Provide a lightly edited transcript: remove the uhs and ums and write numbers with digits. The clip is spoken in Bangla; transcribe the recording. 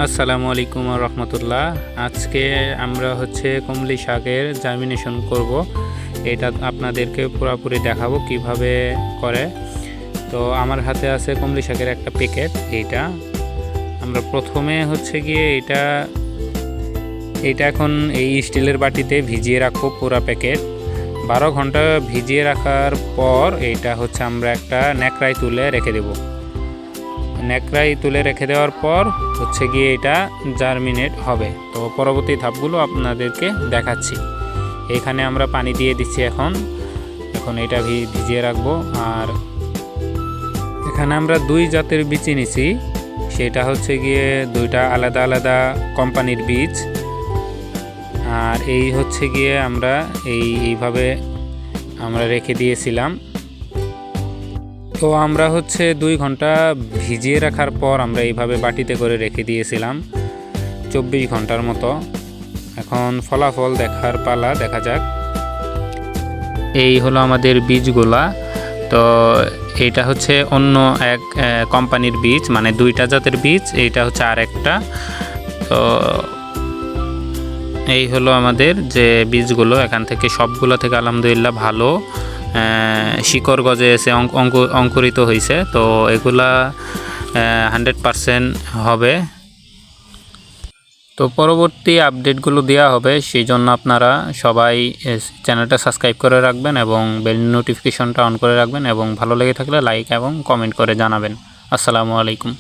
আসসালামু আলাইকুম রহমতুল্লাহ। আজকে আমরা কমলি শাকের জার্মিনেশন করব। এটা আপনাদেরকে পুরোপুরি দেখাবো কিভাবে করে। তো আমার হাতে আছে কমলি শাকের একটা প্যাকেট। এইটা আমরা প্রথমে এটা এখন এই স্টিলের বাটিতে ভিজিয়ে রাখবো পুরো প্যাকেট। 12 ঘন্টা ভিজিয়ে রাখার পর এটা আমরা একটা ন্যাকড়ায় তুলে রেখে দেব। ন্যাকড়ায় তুলে রেখে দেওয়ার পর এটা জার্মিনেট হবে। তো পরবর্তী ধাপগুলো আপনাদেরকে দেখাচ্ছি। এখানে আমরা পানি দিয়ে দিচ্ছি। এখন এটা ভিজিয়ে রাখবো। আর এখানে আমরা 2 জাতের বীজ নিছি। সেটা দুইটা আলাদা আলাদা কোম্পানির বীজ। আর এই আমরা এইভাবে আমরা রেখে দিয়েছিলাম। তো আমরা 2 ঘন্টা ভিজিয়ে রাখার পর আমরা এইভাবে বাটিতে করে রেখে দিয়েছিলাম 24 ঘন্টার মতো। এখন ফলাফল দেখার পালা, দেখা যাক। এই হলো আমাদের বীজগুলা। তো এইটা অন্য এক কোম্পানির বীজ, মানে 2টা জাতের বীজ। এইটা আরেকটা। তো এই হলো আমাদের যে বীজগুলো। এখান থেকে সবগুলো থেকে আলহামদুলিল্লাহ ভালো শিকড় গজে এসে অঙ্কুরিত হয়েছে। তো এগুলা 100% হবে। তো পরবর্তী আপডেটগুলো দেওয়া হবে, সেই জন্য আপনারা সবাই চ্যানেলটা সাবস্ক্রাইব করে রাখবেন এবং বেল নোটিফিকেশনটা অন করে রাখবেন, এবং ভালো লেগে থাকলে লাইক এবং কমেন্ট করে জানাবেন। আসসালামু আলাইকুম।